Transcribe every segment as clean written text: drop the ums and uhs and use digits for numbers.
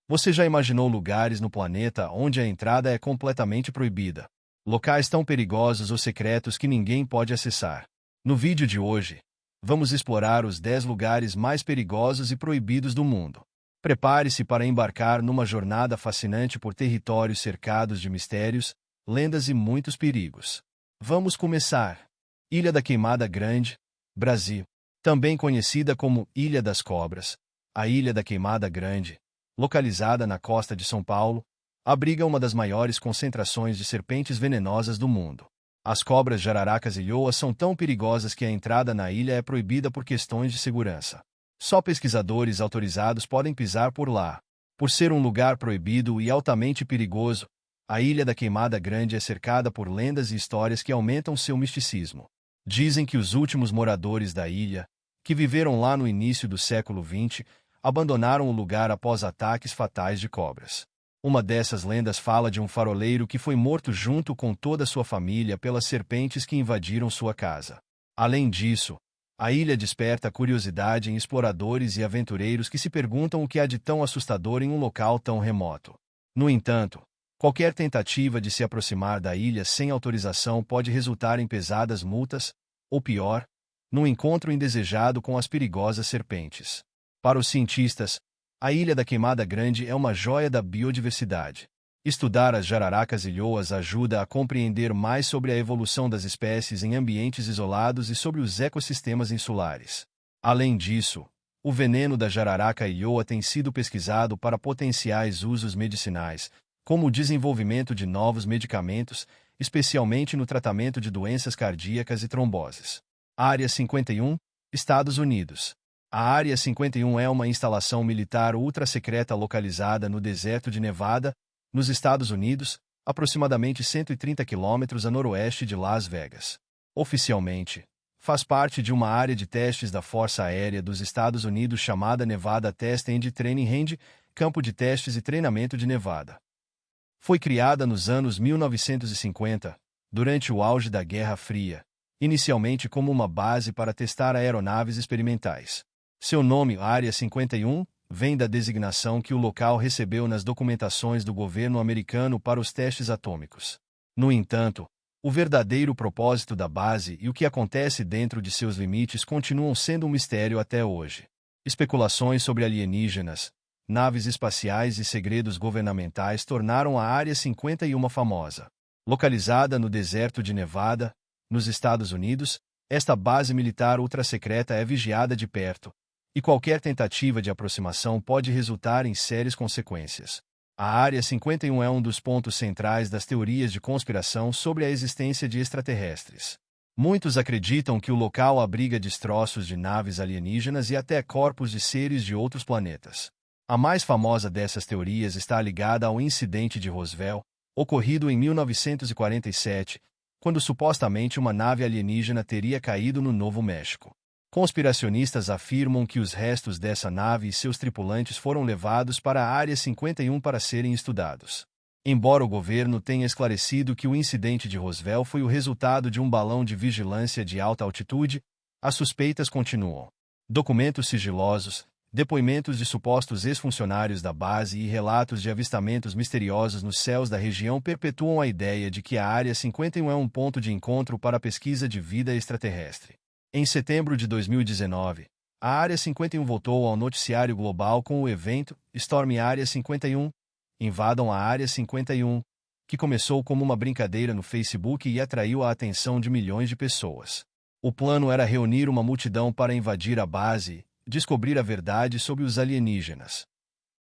Você já imaginou lugares no planeta onde a entrada é completamente proibida? Locais tão perigosos ou secretos que ninguém pode acessar. No vídeo de hoje, vamos explorar os 10 lugares mais perigosos e proibidos do mundo. Prepare-se para embarcar numa jornada fascinante por territórios cercados de mistérios, lendas e muitos perigos. Vamos começar. Ilha da Queimada Grande, Brasil. Também conhecida como Ilha das Cobras, a Ilha da Queimada Grande, localizada na costa de São Paulo, abriga uma das maiores concentrações de serpentes venenosas do mundo. As cobras jararacas e lhoas são tão perigosas que a entrada na ilha é proibida por questões de segurança. Só pesquisadores autorizados podem pisar por lá. Por ser um lugar proibido e altamente perigoso, a Ilha da Queimada Grande é cercada por lendas e histórias que aumentam seu misticismo. Dizem que os últimos moradores da ilha, que viveram lá no início do século XX, abandonaram o lugar após ataques fatais de cobras. Uma dessas lendas fala de um faroleiro que foi morto junto com toda sua família pelas serpentes que invadiram sua casa. Além disso, a ilha desperta curiosidade em exploradores e aventureiros que se perguntam o que há de tão assustador em um local tão remoto. No entanto, qualquer tentativa de se aproximar da ilha sem autorização pode resultar em pesadas multas, ou pior, num encontro indesejado com as perigosas serpentes. Para os cientistas, a Ilha da Queimada Grande é uma joia da biodiversidade. Estudar as jararacas e lhoas ajuda a compreender mais sobre a evolução das espécies em ambientes isolados e sobre os ecossistemas insulares. Além disso, o veneno da jararaca e lhoa tem sido pesquisado para potenciais usos medicinais, como o desenvolvimento de novos medicamentos, especialmente no tratamento de doenças cardíacas e tromboses. Área 51, Estados Unidos. A Área 51 é uma instalação militar ultra-secreta localizada no deserto de Nevada, nos Estados Unidos, aproximadamente 130 quilômetros a noroeste de Las Vegas. Oficialmente, faz parte de uma área de testes da Força Aérea dos Estados Unidos chamada Nevada Test and Training Range, Campo de Testes e Treinamento de Nevada. Foi criada nos anos 1950, durante o auge da Guerra Fria, inicialmente como uma base para testar aeronaves experimentais. Seu nome, Área 51, vem da designação que o local recebeu nas documentações do governo americano para os testes atômicos. No entanto, o verdadeiro propósito da base e o que acontece dentro de seus limites continuam sendo um mistério até hoje. Especulações sobre alienígenas, naves espaciais e segredos governamentais tornaram a Área 51 famosa. Localizada no deserto de Nevada, nos Estados Unidos, esta base militar ultra-secreta é vigiada de perto, e qualquer tentativa de aproximação pode resultar em sérias consequências. A Área 51 é um dos pontos centrais das teorias de conspiração sobre a existência de extraterrestres. Muitos acreditam que o local abriga destroços de naves alienígenas e até corpos de seres de outros planetas. A mais famosa dessas teorias está ligada ao incidente de Roswell, ocorrido em 1947, quando supostamente uma nave alienígena teria caído no Novo México. Conspiracionistas afirmam que os restos dessa nave e seus tripulantes foram levados para a Área 51 para serem estudados. Embora o governo tenha esclarecido que o incidente de Roswell foi o resultado de um balão de vigilância de alta altitude, as suspeitas continuam. Documentos sigilosos, depoimentos de supostos ex-funcionários da base e relatos de avistamentos misteriosos nos céus da região perpetuam a ideia de que a Área 51 é um ponto de encontro para a pesquisa de vida extraterrestre. Em setembro de 2019, a Área 51 voltou ao noticiário global com o evento Storm Área 51, Invadam a Área 51, que começou como uma brincadeira no Facebook e atraiu a atenção de milhões de pessoas. O plano era reunir uma multidão para invadir a base e descobrir a verdade sobre os alienígenas.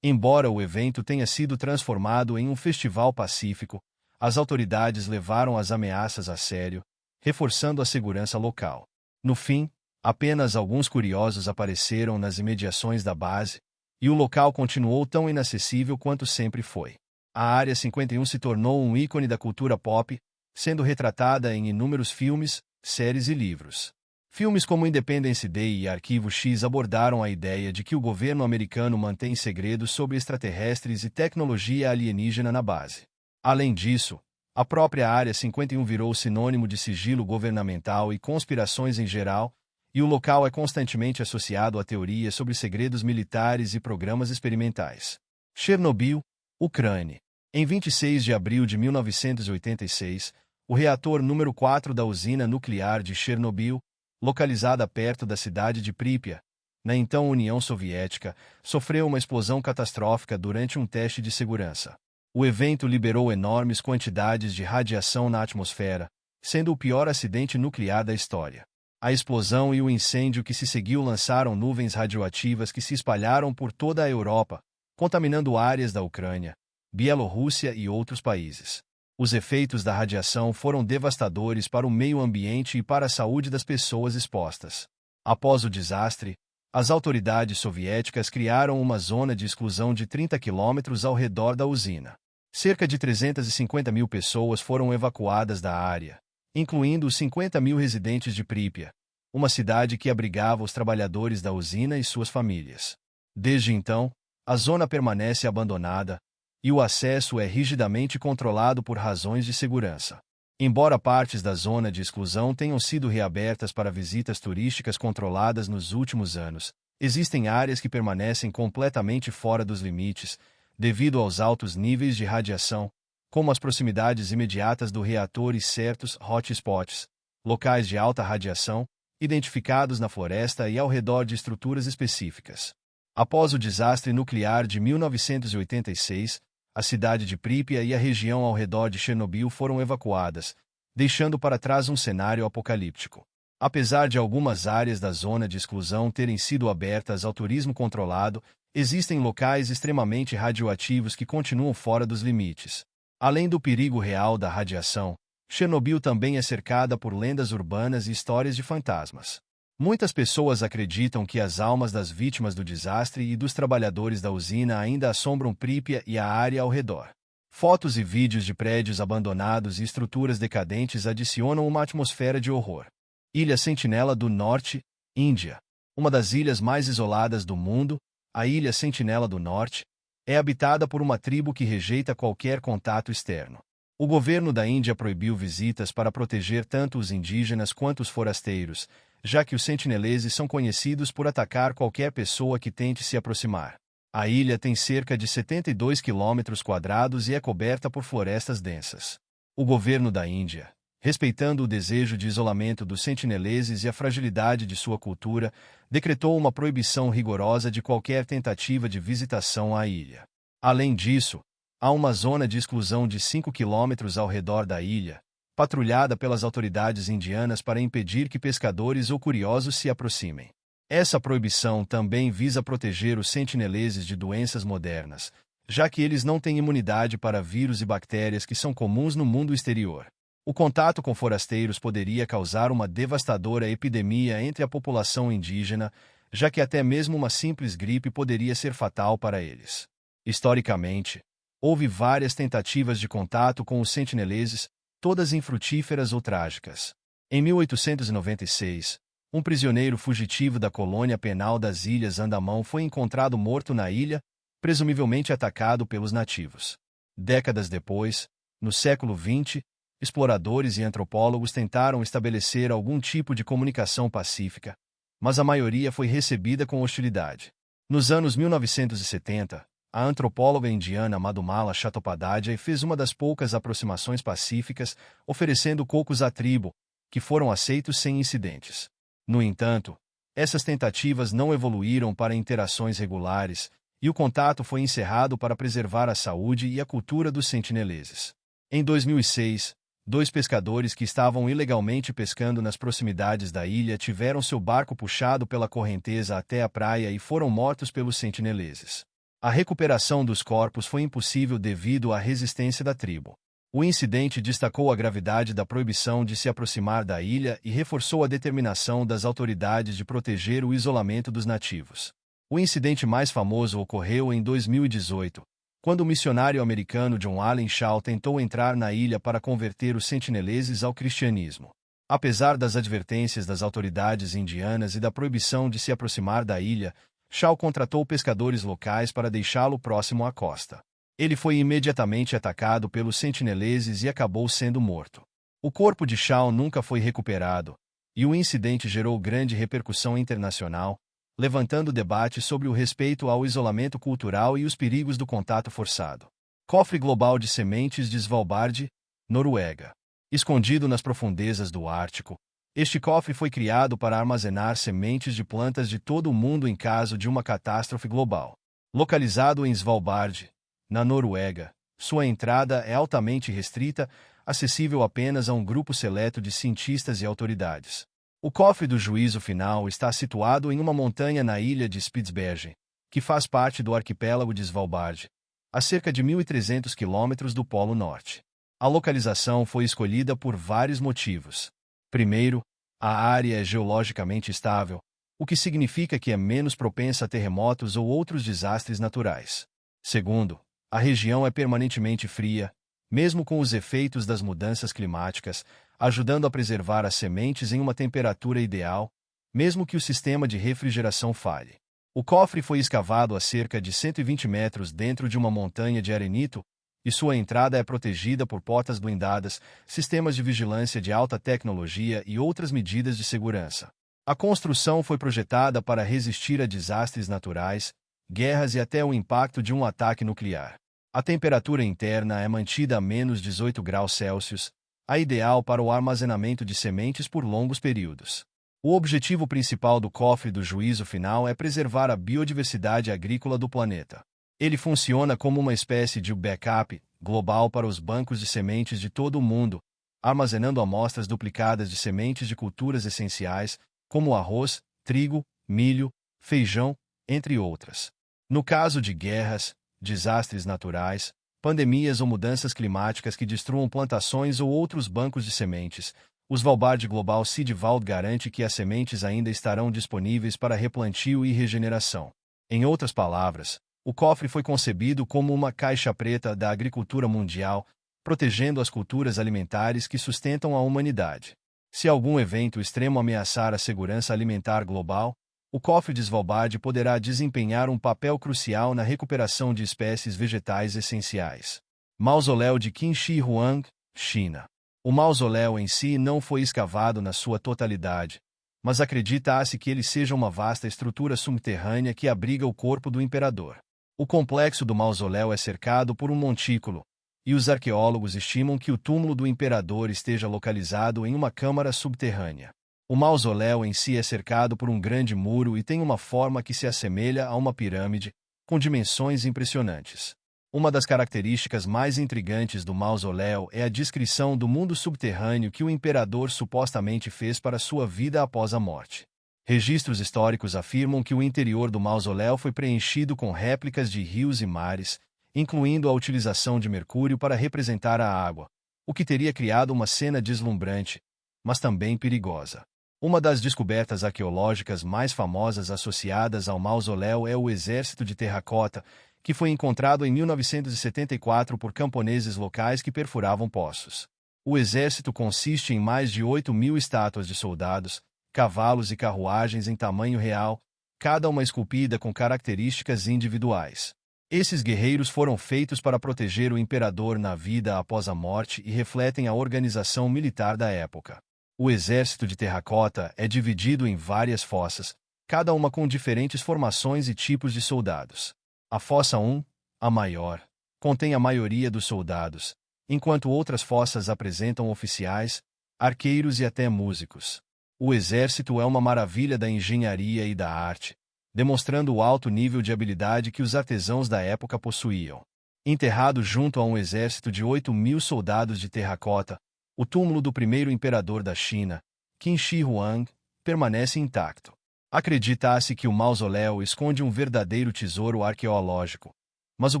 Embora o evento tenha sido transformado em um festival pacífico, as autoridades levaram as ameaças a sério, reforçando a segurança local. No fim, apenas alguns curiosos apareceram nas imediações da base, e o local continuou tão inacessível quanto sempre foi. A Área 51 se tornou um ícone da cultura pop, sendo retratada em inúmeros filmes, séries e livros. Filmes como Independence Day e Arquivo X abordaram a ideia de que o governo americano mantém segredos sobre extraterrestres e tecnologia alienígena na base. Além disso, a própria Área 51 virou sinônimo de sigilo governamental e conspirações em geral, e o local é constantemente associado a teorias sobre segredos militares e programas experimentais. Chernobyl, Ucrânia. Em 26 de abril de 1986, o reator número 4 da usina nuclear de Chernobyl, localizada perto da cidade de Pripyat, na então União Soviética, sofreu uma explosão catastrófica durante um teste de segurança. O evento liberou enormes quantidades de radiação na atmosfera, sendo o pior acidente nuclear da história. A explosão e o incêndio que se seguiu lançaram nuvens radioativas que se espalharam por toda a Europa, contaminando áreas da Ucrânia, Bielorrússia e outros países. Os efeitos da radiação foram devastadores para o meio ambiente e para a saúde das pessoas expostas. Após o desastre, as autoridades soviéticas criaram uma zona de exclusão de 30 quilômetros ao redor da usina. Cerca de 350 mil pessoas foram evacuadas da área, incluindo os 50 mil residentes de Pripyat, uma cidade que abrigava os trabalhadores da usina e suas famílias. Desde então, a zona permanece abandonada, e o acesso é rigidamente controlado por razões de segurança. Embora partes da zona de exclusão tenham sido reabertas para visitas turísticas controladas nos últimos anos, existem áreas que permanecem completamente fora dos limites, devido aos altos níveis de radiação, como as proximidades imediatas do reator e certos hotspots, locais de alta radiação, identificados na floresta e ao redor de estruturas específicas. Após o desastre nuclear de 1986, a cidade de Pripyat e a região ao redor de Chernobyl foram evacuadas, deixando para trás um cenário apocalíptico. Apesar de algumas áreas da zona de exclusão terem sido abertas ao turismo controlado, existem locais extremamente radioativos que continuam fora dos limites. Além do perigo real da radiação, Chernobyl também é cercada por lendas urbanas e histórias de fantasmas. Muitas pessoas acreditam que as almas das vítimas do desastre e dos trabalhadores da usina ainda assombram Pripyat e a área ao redor. Fotos e vídeos de prédios abandonados e estruturas decadentes adicionam uma atmosfera de horror. Ilha Sentinela do Norte, Índia. Uma das ilhas mais isoladas do mundo, a Ilha Sentinela do Norte, é habitada por uma tribo que rejeita qualquer contato externo. O governo da Índia proibiu visitas para proteger tanto os indígenas quanto os forasteiros, já que os sentineleses são conhecidos por atacar qualquer pessoa que tente se aproximar. A ilha tem cerca de 72 quilômetros quadrados e é coberta por florestas densas. O governo da Índia, respeitando o desejo de isolamento dos sentineleses e a fragilidade de sua cultura, decretou uma proibição rigorosa de qualquer tentativa de visitação à ilha. Além disso, há uma zona de exclusão de 5 quilômetros ao redor da ilha, patrulhada pelas autoridades indianas para impedir que pescadores ou curiosos se aproximem. Essa proibição também visa proteger os sentineleses de doenças modernas, já que eles não têm imunidade para vírus e bactérias que são comuns no mundo exterior. O contato com forasteiros poderia causar uma devastadora epidemia entre a população indígena, já que até mesmo uma simples gripe poderia ser fatal para eles. Historicamente, houve várias tentativas de contato com os sentineleses, todas infrutíferas ou trágicas. Em 1896, um prisioneiro fugitivo da colônia penal das Ilhas Andamão foi encontrado morto na ilha, presumivelmente atacado pelos nativos. Décadas depois, no século XX, exploradores e antropólogos tentaram estabelecer algum tipo de comunicação pacífica, mas a maioria foi recebida com hostilidade. Nos anos 1970, a antropóloga indiana Madhumala Chattopadhyay fez uma das poucas aproximações pacíficas, oferecendo cocos à tribo, que foram aceitos sem incidentes. No entanto, essas tentativas não evoluíram para interações regulares, e o contato foi encerrado para preservar a saúde e a cultura dos sentineleses. Em 2006, 2 pescadores que estavam ilegalmente pescando nas proximidades da ilha tiveram seu barco puxado pela correnteza até a praia e foram mortos pelos sentineleses. A recuperação dos corpos foi impossível devido à resistência da tribo. O incidente destacou a gravidade da proibição de se aproximar da ilha e reforçou a determinação das autoridades de proteger o isolamento dos nativos. O incidente mais famoso ocorreu em 2018, quando o missionário americano John Allen Shaw tentou entrar na ilha para converter os sentineleses ao cristianismo. Apesar das advertências das autoridades indianas e da proibição de se aproximar da ilha, Shaw contratou pescadores locais para deixá-lo próximo à costa. Ele foi imediatamente atacado pelos sentineleses e acabou sendo morto. O corpo de Shaw nunca foi recuperado, e o incidente gerou grande repercussão internacional, levantando debate sobre o respeito ao isolamento cultural e os perigos do contato forçado. Cofre global de sementes de Svalbard, Noruega. Escondido nas profundezas do Ártico, este cofre foi criado para armazenar sementes de plantas de todo o mundo em caso de uma catástrofe global. Localizado em Svalbard, na Noruega, sua entrada é altamente restrita, acessível apenas a um grupo seleto de cientistas e autoridades. O cofre do juízo final está situado em uma montanha na ilha de Spitsbergen, que faz parte do arquipélago de Svalbard, a cerca de 1.300 quilômetros do Polo Norte. A localização foi escolhida por vários motivos. Primeiro, a área é geologicamente estável, o que significa que é menos propensa a terremotos ou outros desastres naturais. Segundo, a região é permanentemente fria, mesmo com os efeitos das mudanças climáticas, ajudando a preservar as sementes em uma temperatura ideal, mesmo que o sistema de refrigeração falhe. O cofre foi escavado a cerca de 120 metros dentro de uma montanha de arenito, e sua entrada é protegida por portas blindadas, sistemas de vigilância de alta tecnologia e outras medidas de segurança. A construção foi projetada para resistir a desastres naturais, guerras e até o impacto de um ataque nuclear. A temperatura interna é mantida a menos 18 graus Celsius, a ideal para o armazenamento de sementes por longos períodos. O objetivo principal do cofre do juízo final é preservar a biodiversidade agrícola do planeta. Ele funciona como uma espécie de backup global para os bancos de sementes de todo o mundo, armazenando amostras duplicadas de sementes de culturas essenciais, como arroz, trigo, milho, feijão, entre outras. No caso de guerras, desastres naturais, pandemias ou mudanças climáticas que destruam plantações ou outros bancos de sementes, o Svalbard Global Seed Vault garante que as sementes ainda estarão disponíveis para replantio e regeneração. Em outras palavras, o cofre foi concebido como uma caixa preta da agricultura mundial, protegendo as culturas alimentares que sustentam a humanidade. Se algum evento extremo ameaçar a segurança alimentar global, o cofre de Svalbard poderá desempenhar um papel crucial na recuperação de espécies vegetais essenciais. Mausoléu de Qin Shi Huang, China. O mausoléu em si não foi escavado na sua totalidade, mas acredita-se que ele seja uma vasta estrutura subterrânea que abriga o corpo do imperador. O complexo do mausoléu é cercado por um montículo, e os arqueólogos estimam que o túmulo do imperador esteja localizado em uma câmara subterrânea. O mausoléu em si é cercado por um grande muro e tem uma forma que se assemelha a uma pirâmide, com dimensões impressionantes. Uma das características mais intrigantes do mausoléu é a descrição do mundo subterrâneo que o imperador supostamente fez para sua vida após a morte. Registros históricos afirmam que o interior do mausoléu foi preenchido com réplicas de rios e mares, incluindo a utilização de mercúrio para representar a água, o que teria criado uma cena deslumbrante, mas também perigosa. Uma das descobertas arqueológicas mais famosas associadas ao mausoléu é o Exército de Terracota, que foi encontrado em 1974 por camponeses locais que perfuravam poços. O exército consiste em mais de 8.000 estátuas de soldados, cavalos e carruagens em tamanho real, cada uma esculpida com características individuais. Esses guerreiros foram feitos para proteger o imperador na vida após a morte e refletem a organização militar da época. O exército de terracota é dividido em várias fossas, cada uma com diferentes formações e tipos de soldados. A fossa 1, a maior, contém a maioria dos soldados, enquanto outras fossas apresentam oficiais, arqueiros e até músicos. O exército é uma maravilha da engenharia e da arte, demonstrando o alto nível de habilidade que os artesãos da época possuíam. Enterrado junto a um exército de 8.000 soldados de terracota, o túmulo do primeiro imperador da China, Qin Shi Huang, permanece intacto. Acredita-se que o mausoléu esconde um verdadeiro tesouro arqueológico, mas o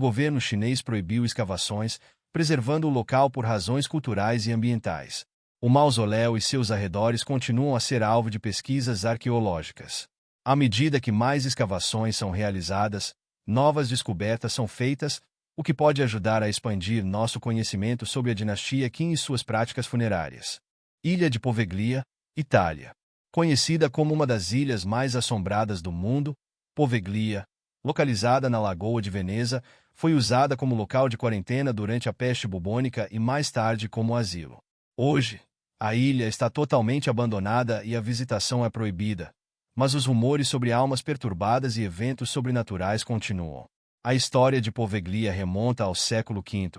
governo chinês proibiu escavações, preservando o local por razões culturais e ambientais. O mausoléu e seus arredores continuam a ser alvo de pesquisas arqueológicas. À medida que mais escavações são realizadas, novas descobertas são feitas, o que pode ajudar a expandir nosso conhecimento sobre a dinastia Qin e suas práticas funerárias. Ilha de Poveglia, Itália. Conhecida como uma das ilhas mais assombradas do mundo, Poveglia, localizada na Lagoa de Veneza, foi usada como local de quarentena durante a peste bubônica e mais tarde como asilo. Hoje, a ilha está totalmente abandonada e a visitação é proibida, mas os rumores sobre almas perturbadas e eventos sobrenaturais continuam. A história de Poveglia remonta ao século V,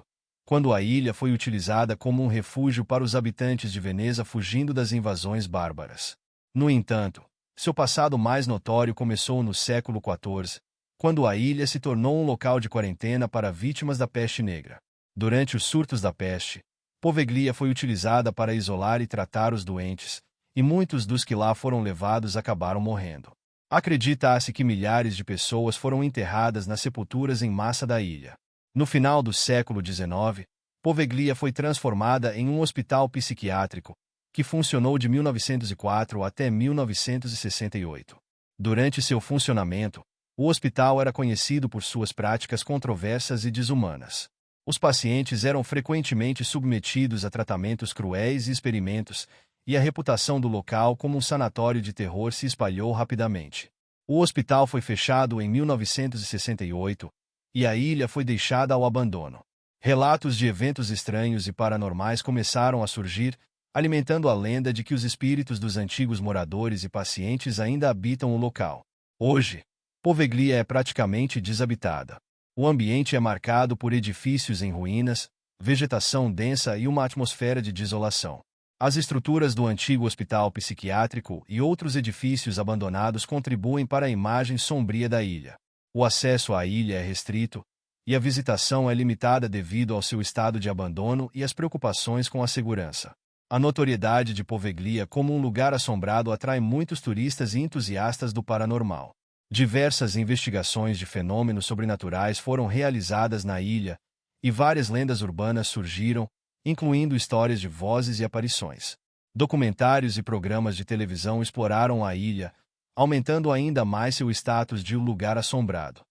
quando a ilha foi utilizada como um refúgio para os habitantes de Veneza fugindo das invasões bárbaras. No entanto, seu passado mais notório começou no século XIV, quando a ilha se tornou um local de quarentena para vítimas da peste negra. Durante os surtos da peste, Poveglia foi utilizada para isolar e tratar os doentes, e muitos dos que lá foram levados acabaram morrendo. Acredita-se que milhares de pessoas foram enterradas nas sepulturas em massa da ilha. No final do século XIX, Poveglia foi transformada em um hospital psiquiátrico, que funcionou de 1904 até 1968. Durante seu funcionamento, o hospital era conhecido por suas práticas controversas e desumanas. Os pacientes eram frequentemente submetidos a tratamentos cruéis e experimentos, e a reputação do local como um sanatório de terror se espalhou rapidamente. O hospital foi fechado em 1968, e a ilha foi deixada ao abandono. Relatos de eventos estranhos e paranormais começaram a surgir, alimentando a lenda de que os espíritos dos antigos moradores e pacientes ainda habitam o local. Hoje, Poveglia é praticamente desabitada. O ambiente é marcado por edifícios em ruínas, vegetação densa e uma atmosfera de desolação. As estruturas do antigo hospital psiquiátrico e outros edifícios abandonados contribuem para a imagem sombria da ilha. O acesso à ilha é restrito, e a visitação é limitada devido ao seu estado de abandono e às preocupações com a segurança. A notoriedade de Poveglia como um lugar assombrado atrai muitos turistas e entusiastas do paranormal. Diversas investigações de fenômenos sobrenaturais foram realizadas na ilha, e várias lendas urbanas surgiram, incluindo histórias de vozes e aparições. Documentários e programas de televisão exploraram a ilha, aumentando ainda mais seu status de um lugar assombrado.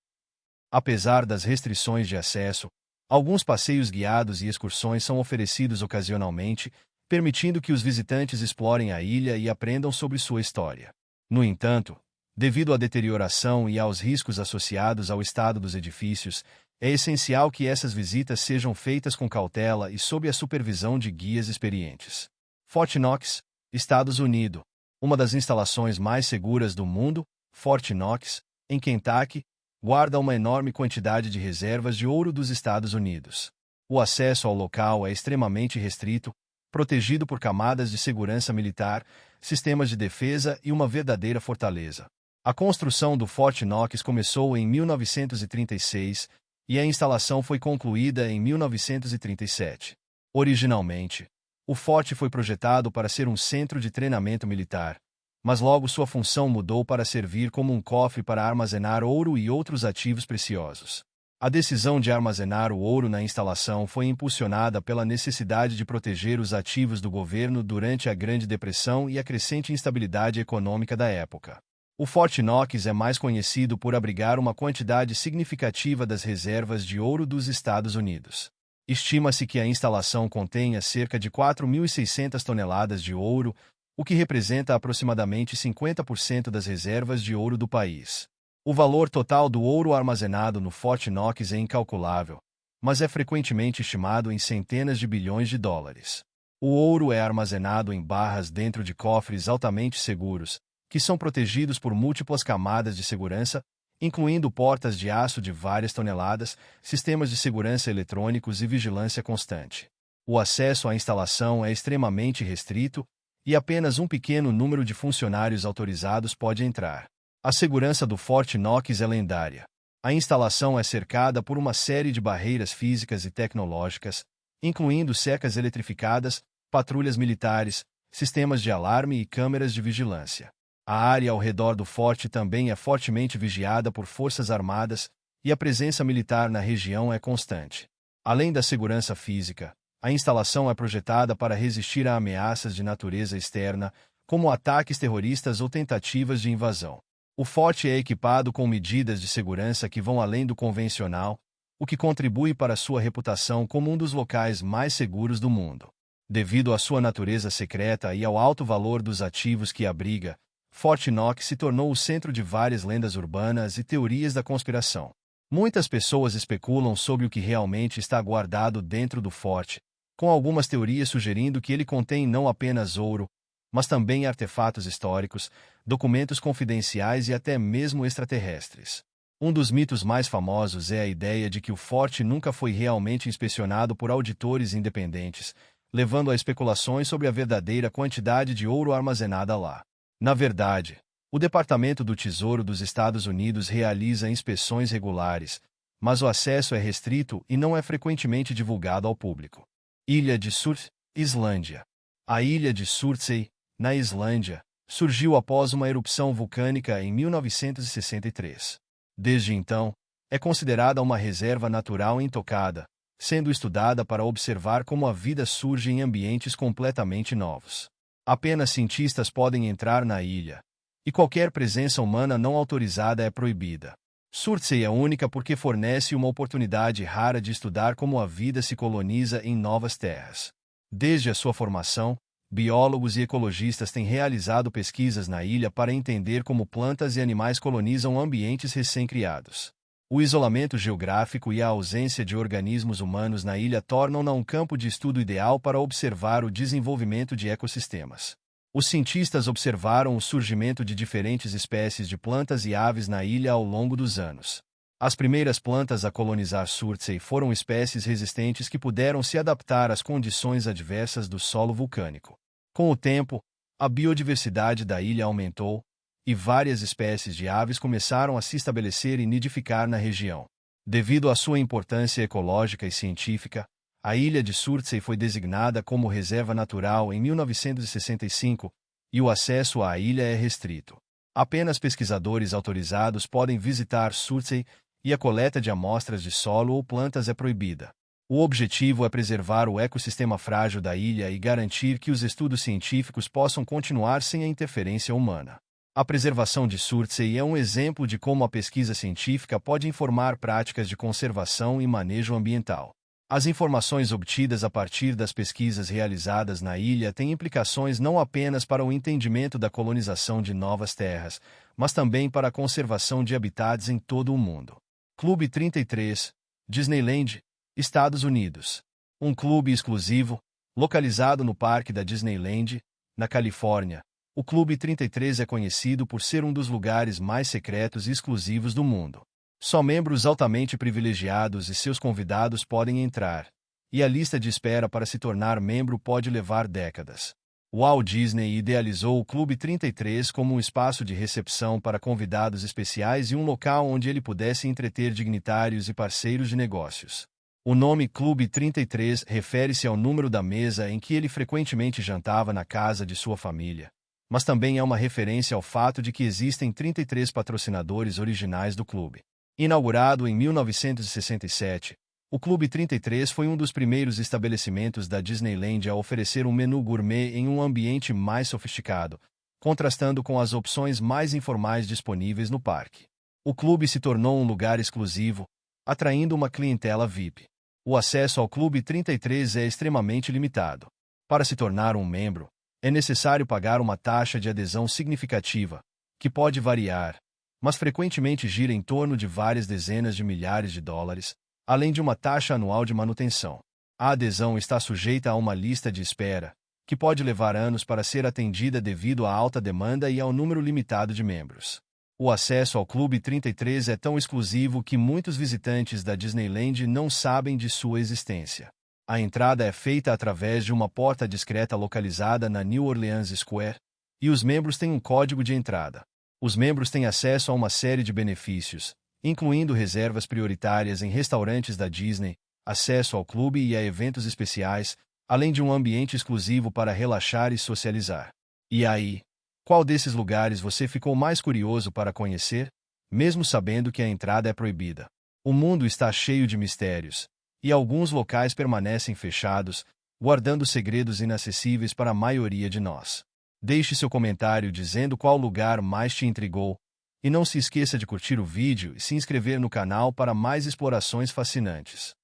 Apesar das restrições de acesso, alguns passeios guiados e excursões são oferecidos ocasionalmente, permitindo que os visitantes explorem a ilha e aprendam sobre sua história. No entanto, devido à deterioração e aos riscos associados ao estado dos edifícios, é essencial que essas visitas sejam feitas com cautela e sob a supervisão de guias experientes. Fort Knox, Estados Unidos. Uma das instalações mais seguras do mundo, Fort Knox, em Kentucky, guarda uma enorme quantidade de reservas de ouro dos Estados Unidos. O acesso ao local é extremamente restrito, protegido por camadas de segurança militar, sistemas de defesa e uma verdadeira fortaleza. A construção do Fort Knox começou em 1936 e a instalação foi concluída em 1937. Originalmente, o forte foi projetado para ser um centro de treinamento militar, mas logo sua função mudou para servir como um cofre para armazenar ouro e outros ativos preciosos. A decisão de armazenar o ouro na instalação foi impulsionada pela necessidade de proteger os ativos do governo durante a Grande Depressão e a crescente instabilidade econômica da época. O Fort Knox é mais conhecido por abrigar uma quantidade significativa das reservas de ouro dos Estados Unidos. Estima-se que a instalação contenha cerca de 4.600 toneladas de ouro, o que representa aproximadamente 50% das reservas de ouro do país. O valor total do ouro armazenado no Fort Knox é incalculável, mas é frequentemente estimado em centenas de bilhões de dólares. O ouro é armazenado em barras dentro de cofres altamente seguros, que são protegidos por múltiplas camadas de segurança, incluindo portas de aço de várias toneladas, sistemas de segurança eletrônicos e vigilância constante. O acesso à instalação é extremamente restrito, e apenas um pequeno número de funcionários autorizados pode entrar. A segurança do Fort Knox é lendária. A instalação é cercada por uma série de barreiras físicas e tecnológicas, incluindo cercas eletrificadas, patrulhas militares, sistemas de alarme e câmeras de vigilância. A área ao redor do forte também é fortemente vigiada por forças armadas, e a presença militar na região é constante. Além da segurança física, a instalação é projetada para resistir a ameaças de natureza externa, como ataques terroristas ou tentativas de invasão. O forte é equipado com medidas de segurança que vão além do convencional, o que contribui para sua reputação como um dos locais mais seguros do mundo. Devido à sua natureza secreta e ao alto valor dos ativos que abriga, Fort Knox se tornou o centro de várias lendas urbanas e teorias da conspiração. Muitas pessoas especulam sobre o que realmente está guardado dentro do forte, com algumas teorias sugerindo que ele contém não apenas ouro, mas também artefatos históricos, documentos confidenciais e até mesmo extraterrestres. Um dos mitos mais famosos é a ideia de que o forte nunca foi realmente inspecionado por auditores independentes, levando a especulações sobre a verdadeira quantidade de ouro armazenada lá. Na verdade, o Departamento do Tesouro dos Estados Unidos realiza inspeções regulares, mas o acesso é restrito e não é frequentemente divulgado ao público. Ilha de Surtsey, Islândia. A ilha de Surtsey, na Islândia, surgiu após uma erupção vulcânica em 1963. Desde então, é considerada uma reserva natural intocada, sendo estudada para observar como a vida surge em ambientes completamente novos. Apenas cientistas podem entrar na ilha, e qualquer presença humana não autorizada é proibida. Surtsey é única porque fornece uma oportunidade rara de estudar como a vida se coloniza em novas terras. Desde a sua formação, biólogos e ecologistas têm realizado pesquisas na ilha para entender como plantas e animais colonizam ambientes recém-criados. O isolamento geográfico e a ausência de organismos humanos na ilha tornam-na um campo de estudo ideal para observar o desenvolvimento de ecossistemas. Os cientistas observaram o surgimento de diferentes espécies de plantas e aves na ilha ao longo dos anos. As primeiras plantas a colonizar Surtsey foram espécies resistentes que puderam se adaptar às condições adversas do solo vulcânico. Com o tempo, a biodiversidade da ilha aumentou, e várias espécies de aves começaram a se estabelecer e nidificar na região. Devido à sua importância ecológica e científica, a ilha de Surtsey foi designada como reserva natural em 1965, e o acesso à ilha é restrito. Apenas pesquisadores autorizados podem visitar Surtsey, e a coleta de amostras de solo ou plantas é proibida. O objetivo é preservar o ecossistema frágil da ilha e garantir que os estudos científicos possam continuar sem a interferência humana. A preservação de Surtsey é um exemplo de como a pesquisa científica pode informar práticas de conservação e manejo ambiental. As informações obtidas a partir das pesquisas realizadas na ilha têm implicações não apenas para o entendimento da colonização de novas terras, mas também para a conservação de habitats em todo o mundo. Clube 33, Disneyland, Estados Unidos. Um clube exclusivo, localizado no Parque da Disneyland, na Califórnia. O Clube 33 é conhecido por ser um dos lugares mais secretos e exclusivos do mundo. Só membros altamente privilegiados e seus convidados podem entrar, e a lista de espera para se tornar membro pode levar décadas. Walt Disney idealizou o Clube 33 como um espaço de recepção para convidados especiais e um local onde ele pudesse entreter dignitários e parceiros de negócios. O nome Clube 33 refere-se ao número da mesa em que ele frequentemente jantava na casa de sua família, mas também é uma referência ao fato de que existem 33 patrocinadores originais do clube. Inaugurado em 1967, o Clube 33 foi um dos primeiros estabelecimentos da Disneyland a oferecer um menu gourmet em um ambiente mais sofisticado, contrastando com as opções mais informais disponíveis no parque. O clube se tornou um lugar exclusivo, atraindo uma clientela VIP. O acesso ao Clube 33 é extremamente limitado. Para se tornar um membro, é necessário pagar uma taxa de adesão significativa, que pode variar, mas frequentemente gira em torno de várias dezenas de milhares de dólares, além de uma taxa anual de manutenção. A adesão está sujeita a uma lista de espera, que pode levar anos para ser atendida devido à alta demanda e ao número limitado de membros. O acesso ao Clube 33 é tão exclusivo que muitos visitantes da Disneyland não sabem de sua existência. A entrada é feita através de uma porta discreta localizada na New Orleans Square, e os membros têm um código de entrada. Os membros têm acesso a uma série de benefícios, incluindo reservas prioritárias em restaurantes da Disney, acesso ao clube e a eventos especiais, além de um ambiente exclusivo para relaxar e socializar. E aí, qual desses lugares você ficou mais curioso para conhecer, mesmo sabendo que a entrada é proibida? O mundo está cheio de mistérios, e alguns locais permanecem fechados, guardando segredos inacessíveis para a maioria de nós. Deixe seu comentário dizendo qual lugar mais te intrigou, e não se esqueça de curtir o vídeo e se inscrever no canal para mais explorações fascinantes.